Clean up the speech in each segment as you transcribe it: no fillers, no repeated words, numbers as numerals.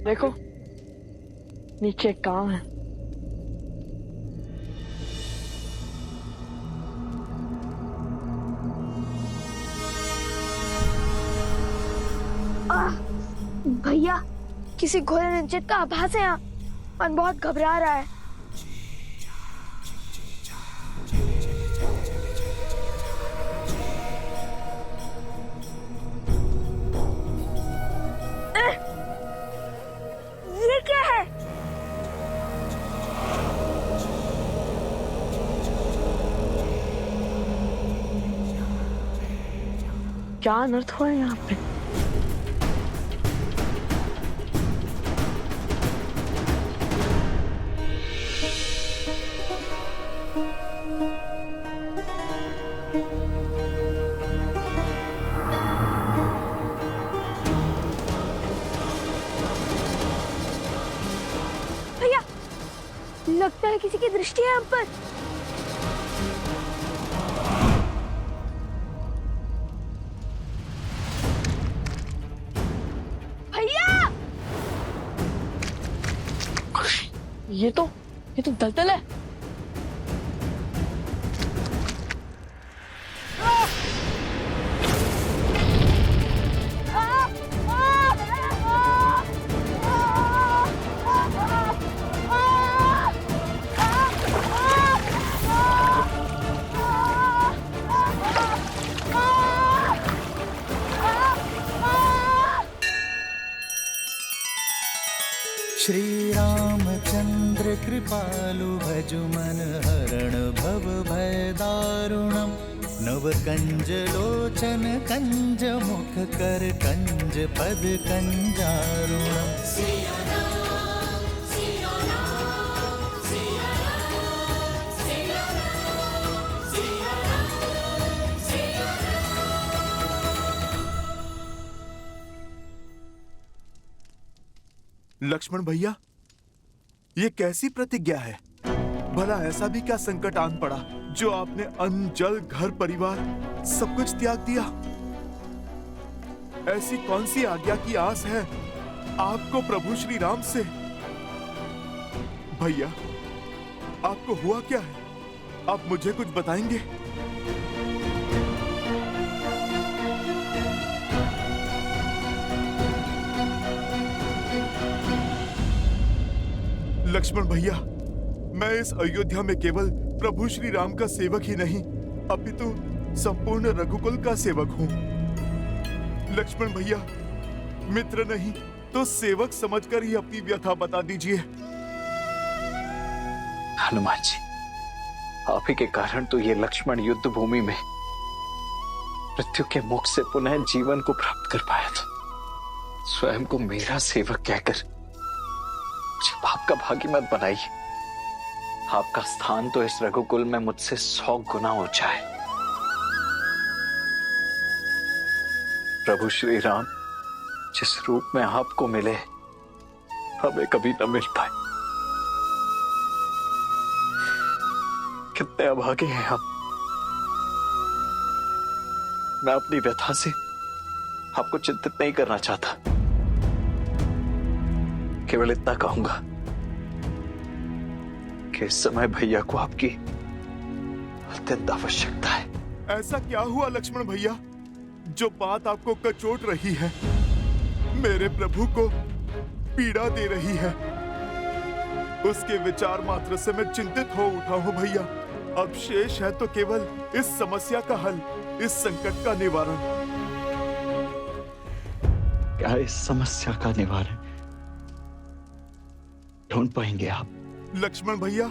देखो नीचे काम है। भैया किसी घोड़े ने जिद का आभास है यहाँ। मन बहुत घबरा रहा है। ये क्या है? क्या अनर्थ हुआ है यहाँ पे? भैया लगता है किसी की दृष्टि है हम पर। भैया ये तो दलदल है। श्री रामचंद्र कृपालु भजु मन हरण भव भय दारुणम नव कंज लोचन कंज मुख कर कंज पद कंजारुणम। लक्ष्मण भैया, ये कैसी प्रतिज्ञा है? भला ऐसा भी क्या संकट आन पड़ा जो आपने अन्न जल घर परिवार सब कुछ त्याग दिया? ऐसी कौन सी आज्ञा की आस है आपको प्रभु श्री राम से? भैया, आपको हुआ क्या है? आप मुझे कुछ बताएंगे? लक्ष्मण भैया, मैं इस अयोध्या में केवल प्रभु श्री राम का सेवक ही नहीं, अपितु संपूर्ण रघुकुल का सेवक हूँ। लक्ष्मण भैया, मित्र नहीं तो सेवक समझकर ही अपनी व्यथा बता दीजिए। हनुमान जी, आप ही के कारण तो ये लक्ष्मण युद्ध भूमि में मृत्यु के मुख से पुनः जीवन को प्राप्त कर पाया था। स्वयं को मेरा सेवक कहकर मुझे पाप का भागी मत बनाइए। आपका स्थान तो इस रघुकुल में मुझसे 100 गुना ऊंचा है। प्रभु श्री राम जिस रूप में आपको मिले हमें कभी न मिल पाए। कितने अभागे हैं आप। मैं अपनी व्यथा से आपको चिंतित नहीं करना चाहता, केवल इतना कहूंगा कि इस समय भैया को आपकी अत्यंत आवश्यकता है। ऐसा क्या हुआ लक्ष्मण भैया जो बात आपको कचोट रही है, मेरे प्रभु को पीड़ा दे रही है? उसके विचार मात्र से मैं चिंतित हो उठा हूं भैया। अब शेष है तो केवल इस समस्या का हल, इस संकट का निवारण। क्या इस समस्या का निवारण ढूंढ पाएंगे आप? लक्ष्मण भैया,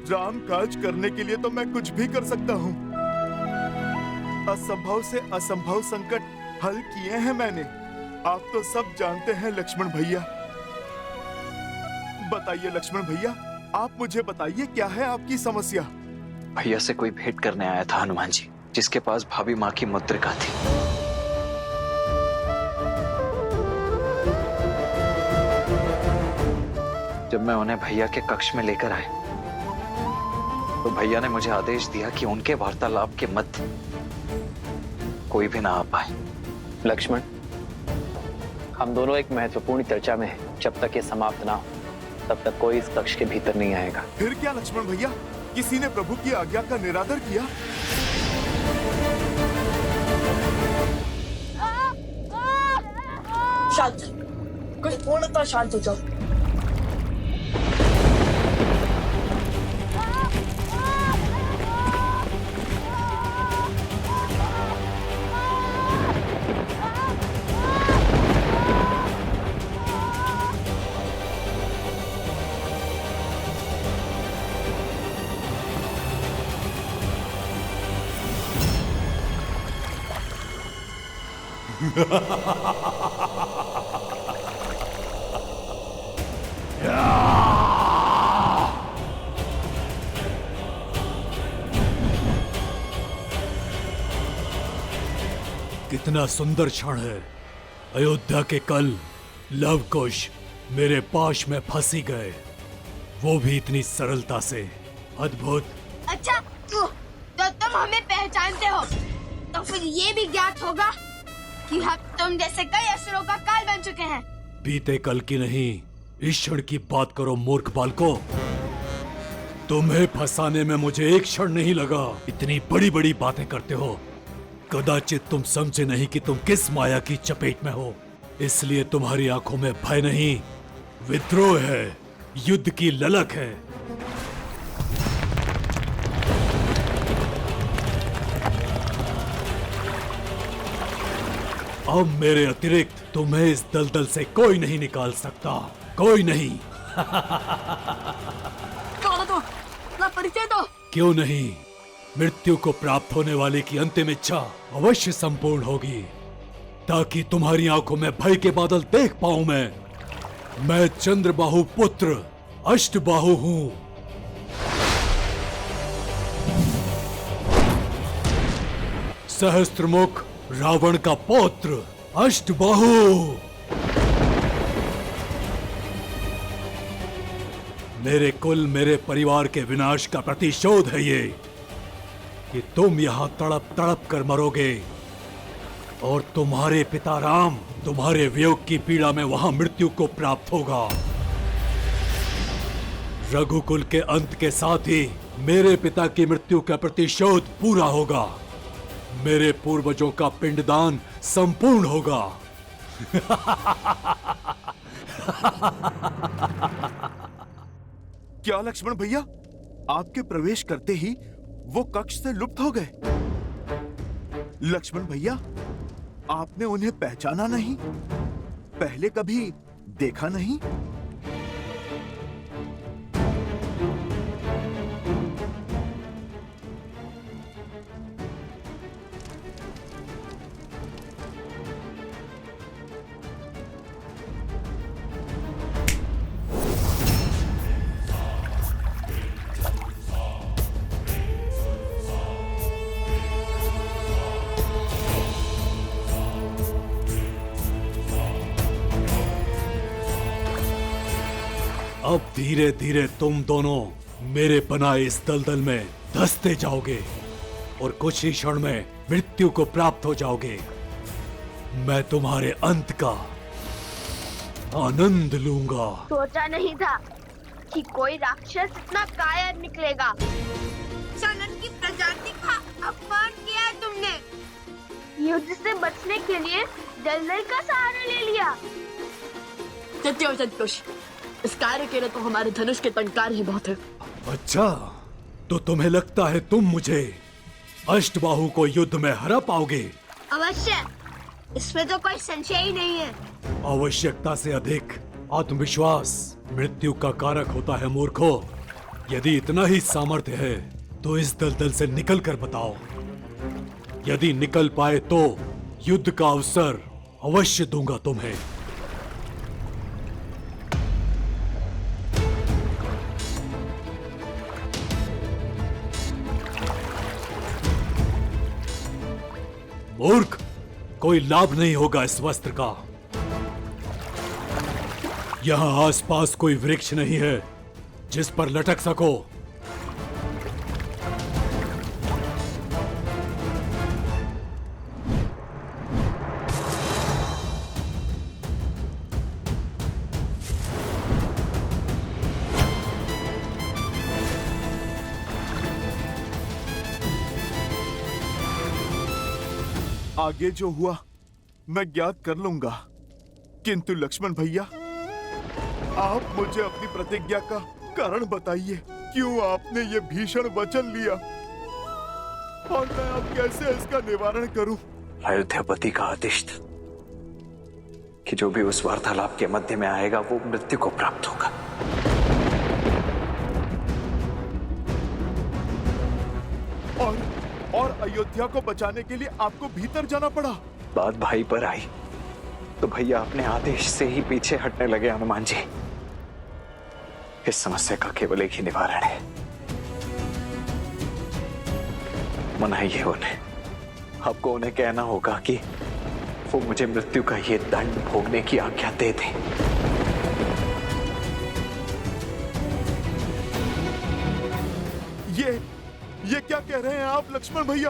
राम काज करने के लिए तो मैं कुछ भी कर सकता हूँ। असंभव से असंभव संकट हल किए हैं मैंने, आप तो सब जानते हैं लक्ष्मण भैया। बताइए लक्ष्मण भैया, आप मुझे बताइए क्या है आपकी समस्या? भैया से कोई भेंट करने आया था हनुमान जी, जिसके पास भाभी माँ की मुद्रिका थी। जब मैं उन्हें भैया के कक्ष में लेकर आया तो भैया ने मुझे आदेश दिया कि उनके वार्तालाप के मध्य कोई भी ना आ पाए। लक्ष्मण, हम दोनों एक महत्वपूर्ण चर्चा में हैं। जब तक ये समाप्त ना हो तब तक कोई इस कक्ष के भीतर नहीं आएगा। फिर क्या लक्ष्मण भैया, किसी ने प्रभु की आज्ञा का निरादर किया? शांत, कुछ पूर्णतः शांत हो जाओ। कितना सुंदर क्षण है। अयोध्या के कल लव कुश मेरे पाश में फंसी गए, वो भी इतनी सरलता से। अद्भुत। अच्छा तो तुम हमें पहचानते हो, तो फिर ये भी ज्ञात होगा कि हम तुम जैसे कई असुरों का काल बन चुके हैं। बीते कल की नहीं, इस क्षण की बात करो मूर्ख बालको। तुम्हें फंसाने में मुझे एक क्षण नहीं लगा। इतनी बड़ी बड़ी बातें करते हो, कदाचित तुम समझे नहीं कि तुम किस माया की चपेट में हो। इसलिए तुम्हारी आंखों में भय नहीं, विद्रोह है, युद्ध की ललक है। अब मेरे अतिरिक्त तुम्हें इस दलदल से कोई नहीं निकाल सकता, कोई नहीं। कौन तो ना परिचय दो। क्यों नहीं? मृत्यु को प्राप्त होने वाले की अंतिम इच्छा अवश्य संपूर्ण होगी, ताकि तुम्हारी आंखों में भय के बादल देख पाऊं मैं चंद्रबाहु पुत्र अष्टबाहु हूं। सहस्त्रमुख रावण का पौत्र अष्टबाहु। मेरे कुल, मेरे परिवार के विनाश का प्रतिशोध है ये कि तुम यहां तड़प तड़प कर मरोगे और तुम्हारे पिता राम तुम्हारे वियोग की पीड़ा में वहां मृत्यु को प्राप्त होगा। रघुकुल के अंत के साथ ही मेरे पिता की मृत्यु का प्रतिशोध पूरा होगा। मेरे पूर्वजों का पिंडदान संपूर्ण होगा। क्या लक्ष्मण भैया, आपके प्रवेश करते ही वो कक्ष से लुप्त हो गए? लक्ष्मण भैया, आपने उन्हें पहचाना नहीं? पहले कभी देखा नहीं? अब धीरे धीरे तुम दोनों मेरे बनाए इस दलदल में धंसते जाओगे और कुछ ही क्षण में मृत्यु को प्राप्त हो जाओगे। मैं तुम्हारे अंत का आनंद लूंगा। सोचा नहीं था कि कोई राक्षस इतना कायर निकलेगा। सनन की प्रजाति का अपमान किया है तुमने। युद्ध से बचने के लिए दलदल का सहारा ले लिया। सत्य सत्कुश, इस कार्य के लिए तो हमारे धनुष के टंकार ही बहुत है। अच्छा, तो तुम्हें लगता है तुम मुझे अष्टबाहु को युद्ध में हरा पाओगे? अवश्य, इसमें तो कोई संशय ही नहीं है। आवश्यकता से अधिक आत्मविश्वास मृत्यु का कारक होता है मूर्खों। यदि इतना ही सामर्थ्य है तो इस दलदल से निकल कर बताओ। यदि निकल पाए तो युद्ध का अवसर अवश्य दूंगा तुम्हें। मूर्ख, कोई लाभ नहीं होगा इस वस्त्र का। यहाँ आसपास कोई वृक्ष नहीं है जिस पर लटक सको। आगे जो हुआ मैं ज्ञात कर लूंगा, किंतु लक्ष्मण भैया, आप मुझे अपनी प्रतिज्ञा का कारण बताइए। क्यों आपने ये भीषण वचन लिया और मैं अब कैसे इसका निवारण करूं? अयोध्यापति का आदेश था कि जो भी उस वार्तालाप के मध्य में आएगा वो मृत्यु को प्राप्त होगा। और अयोध्या को बचाने के लिए आपको भीतर जाना पड़ा। बात भाई पर आई तो भैया अपने आदेश से ही पीछे हटने लगे। हनुमान जी, इस समस्या का केवल एक ही निवारण है, मनाइए उन्हें। आपको उन्हें कहना होगा कि वो मुझे मृत्यु का ये दंड भोगने की आज्ञा दे दें। ये क्या कह रहे हैं आप लक्ष्मण भैया?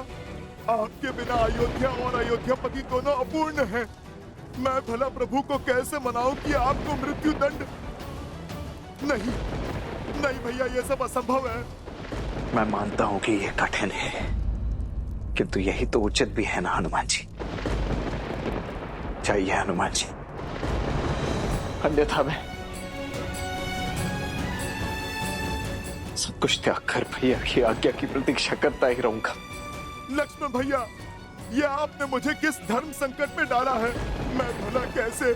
आपके बिना अयोध्या और अयोध्यापति दोनों अपूर्ण हैं। मैं भला प्रभु को कैसे मनाऊं कि आपको मृत्यु दंड? नहीं नहीं भैया, ये सब असंभव है। मैं मानता हूं कि यह कठिन है, किंतु यही तो उचित भी है ना हनुमान जी। चाहिए हनुमान जी, अन्यथा मैं सब कुछ त्याग कर भैया की आज्ञा की प्रतीक्षा करता ही रहूंगा। लक्ष्मण भैया, ये आपने मुझे किस धर्म संकट में डाला है? मैं भला कैसे?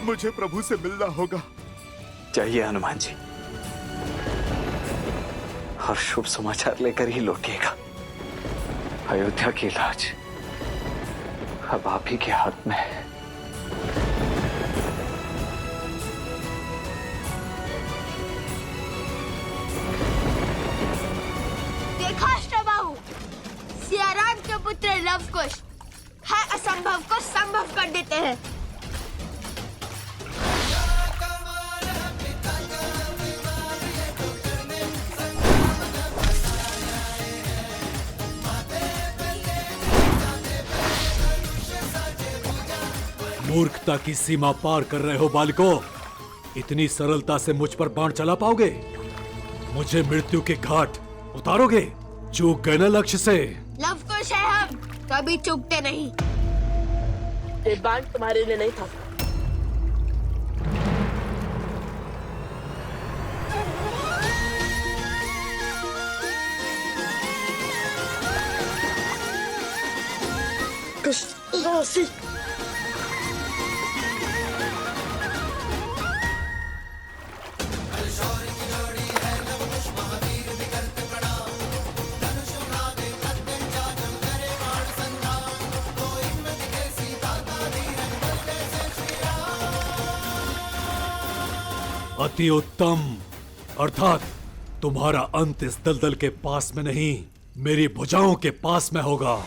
मुझे प्रभु से मिलना होगा। चाहिए हनुमान जी, और शुभ समाचार लेकर ही लौटिएगा। अयोध्या की लाज अब आप ही के हाथ में है। देखा अष्टबाहु, सियाराम के पुत्र लव कुश है असंभव को संभव कर देते हैं। मूर्खता की सीमा पार कर रहे हो बालको। इतनी सरलता से मुझ पर बाण चला पाओगे? मुझे मृत्यु के घाट उतारोगे? चूक गए ना लक्ष्य से। लव कुश है हम, कभी चूकते नहीं। ये बाण तुम्हारे लिए नहीं था। कृष्ण अति उत्तम। अर्थात तुम्हारा अंत इस दलदल के पास में नहीं, मेरी भुजाओं के पास में होगा।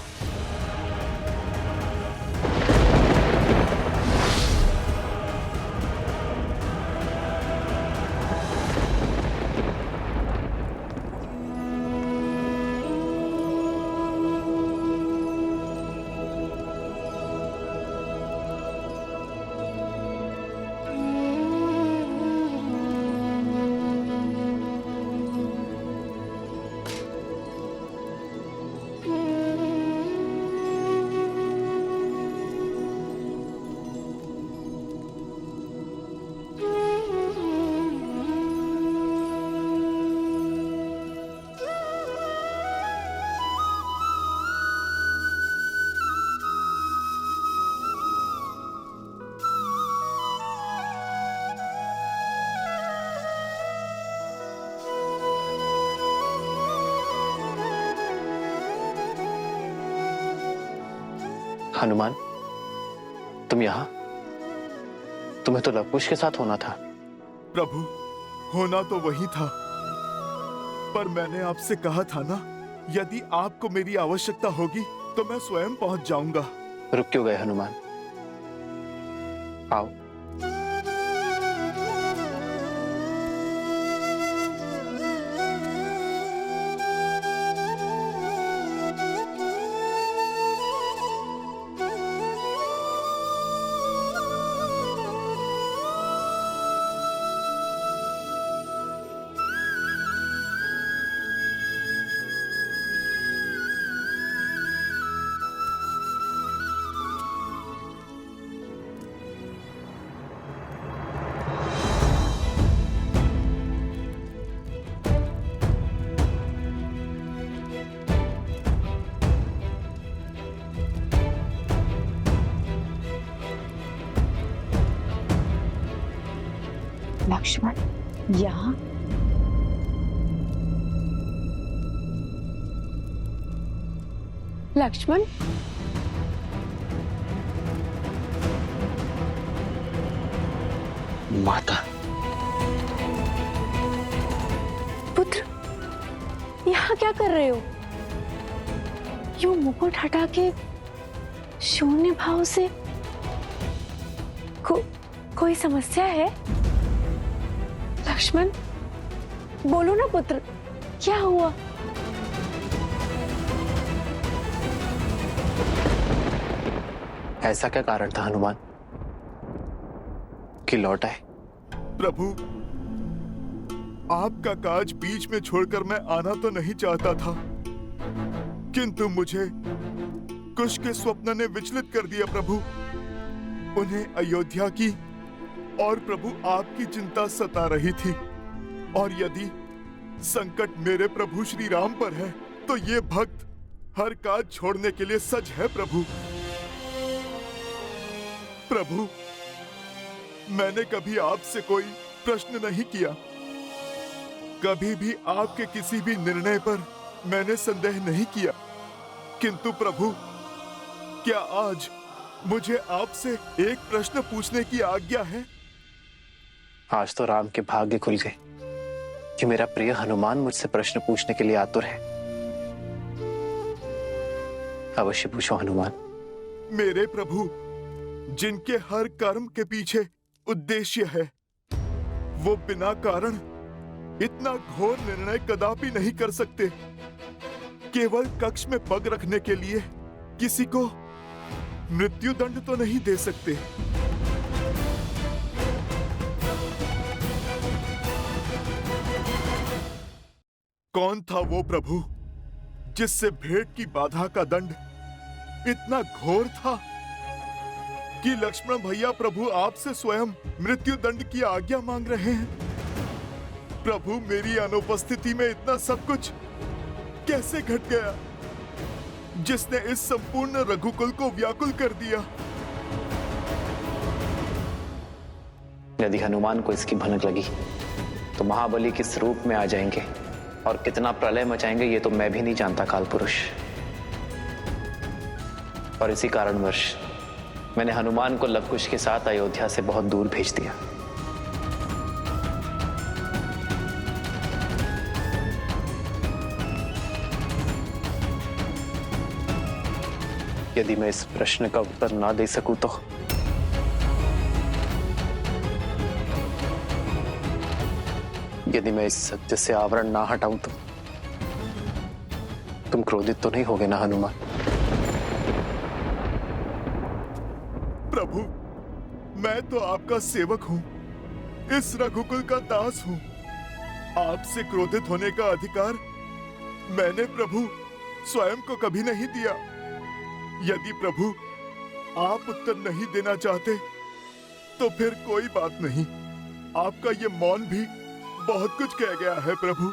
हनुमान, तुम यहाँ? तुम्हें तो लवकुश के साथ होना था। प्रभु, होना तो वही था, पर मैंने आपसे कहा था ना, यदि आपको मेरी आवश्यकता होगी तो मैं स्वयं पहुंच जाऊंगा। रुक क्यों गए हनुमान? आओ। लक्ष्मण यहाँ? लक्ष्मण, माता, पुत्र, यहाँ क्या कर रहे हो? यूं मुकुट हटा के शून्य भाव से कोई समस्या है? लक्ष्मण, बोलो ना पुत्र, क्या हुआ? ऐसा क्या कारण था हनुमान कि लौट आए? प्रभु, आपका काज बीच में छोड़कर मैं आना तो नहीं चाहता था, किंतु मुझे कुश के स्वप्न ने विचलित कर दिया प्रभु। उन्हें अयोध्या की और प्रभु आपकी चिंता सता रही थी, और यदि संकट मेरे प्रभु श्री राम पर है तो ये भक्त हर काज छोड़ने के लिए सज है प्रभु। प्रभु, मैंने कभी आपसे कोई प्रश्न नहीं किया, कभी भी आपके किसी भी निर्णय पर मैंने संदेह नहीं किया, किंतु प्रभु, क्या आज मुझे आपसे एक प्रश्न पूछने की आज्ञा है? आज तो राम के भाग्य खुल गए कि मेरा प्रिय हनुमान मुझसे प्रश्न पूछने के लिए आतुर है। अवश्य पूछो हनुमान। मेरे प्रभु, जिनके हर कर्म के पीछे उद्देश्य है, वो बिना कारण इतना घोर निर्णय कदापि नहीं कर सकते। केवल कक्ष में पग रखने के लिए किसी को मृत्यु दंड तो नहीं दे सकते। कौन था वो प्रभु जिससे भेंट की बाधा का दंड इतना घोर था कि लक्ष्मण भैया प्रभु आपसे स्वयं मृत्यु दंड की आज्ञा मांग रहे हैं? प्रभु, मेरी अनुपस्थिति में इतना सब कुछ कैसे घट गया जिसने इस संपूर्ण रघुकुल को व्याकुल कर दिया? यदि हनुमान को इसकी भनक लगी तो महाबली किस रूप में आ जाएंगे और कितना प्रलय मचाएंगे ये तो मैं भी नहीं जानता काल पुरुष। और इसी कारणवश मैंने हनुमान को लवकुश के साथ अयोध्या से बहुत दूर भेज दिया। यदि मैं इस प्रश्न का उत्तर ना दे सकूं तो यदि मैं इस सत्य से आवरण ना हटाऊं तो तुम क्रोधित तो नहीं होगे ना हनुमान? प्रभु, मैं तो आपका सेवक हूं, इस रघुकुल का दास हूं। आपसे क्रोधित होने का अधिकार मैंने प्रभु स्वयं को कभी नहीं दिया। यदि प्रभु आप उत्तर नहीं देना चाहते तो फिर कोई बात नहीं, आपका ये मौन भी बहुत कुछ कह गया है प्रभु।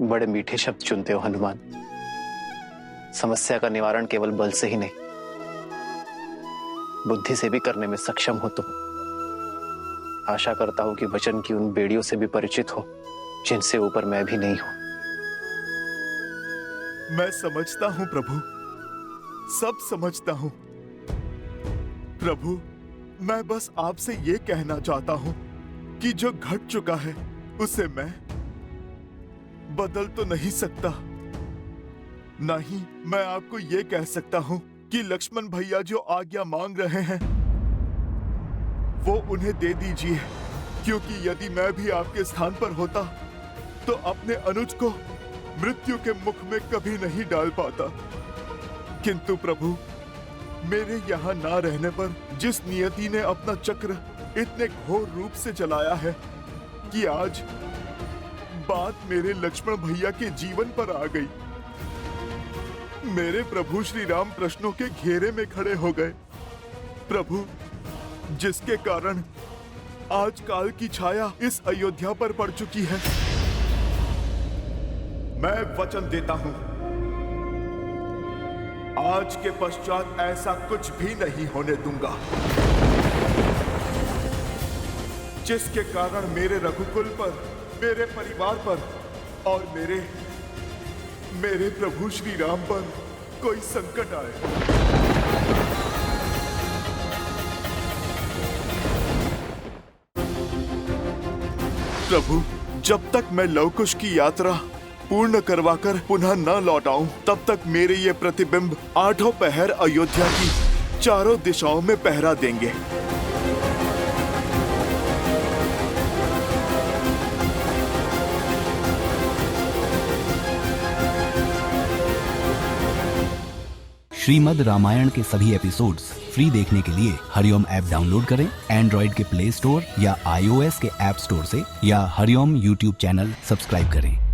बड़े मीठे शब्द चुनते हो हनुमान। समस्या का निवारण केवल बल से ही नहीं, बुद्धि से भी करने में सक्षम हो तुम। आशा करता हूं कि वचन की उन बेड़ियों से भी परिचित हो जिनसे ऊपर मैं भी नहीं हूं। मैं समझता हूं प्रभु, सब समझता हूं। प्रभु, मैं बस आपसे ये कहना चाहता हूं कि जो घट चुका है उसे मैं बदल तो नहीं सकता। नहीं, मैं आपको ये कह सकता हूं कि लक्ष्मण भैया जो आज्ञा मांग रहे हैं वो उन्हें दे दीजिए, क्योंकि यदि मैं भी आपके स्थान पर होता तो अपने अनुज को मृत्यु के मुख में कभी नहीं डाल पाता। किंतु प्रभु, मेरे यहाँ ना रहने पर जिस नियति ने अपना चक्र इतने घोर रूप से चलाया है कि आज बात मेरे लक्ष्मण भैया के जीवन पर आ गई। मेरे प्रभु श्री राम प्रश्नों के घेरे में खड़े हो गए प्रभु, जिसके कारण आज काल की छाया इस अयोध्या पर पड़ चुकी है। मैं वचन देता हूं आज के पश्चात ऐसा कुछ भी नहीं होने दूंगा जिसके कारण मेरे रघुकुल पर, मेरे परिवार पर और मेरे प्रभु श्री राम पर कोई संकट आए। प्रभु, जब तक मैं लवकुश की यात्रा पूर्ण करवाकर पुनः न लौट आऊं, तब तक मेरे ये प्रतिबिंब 8 पहर अयोध्या की चारों दिशाओं में पहरा देंगे। श्रीमद् रामायण के सभी एपिसोड्स फ्री देखने के लिए हरिओम ऐप डाउनलोड करें एंड्रॉइड के प्ले स्टोर या iOS के ऐप स्टोर से, या हरिओम यूट्यूब चैनल सब्सक्राइब करें।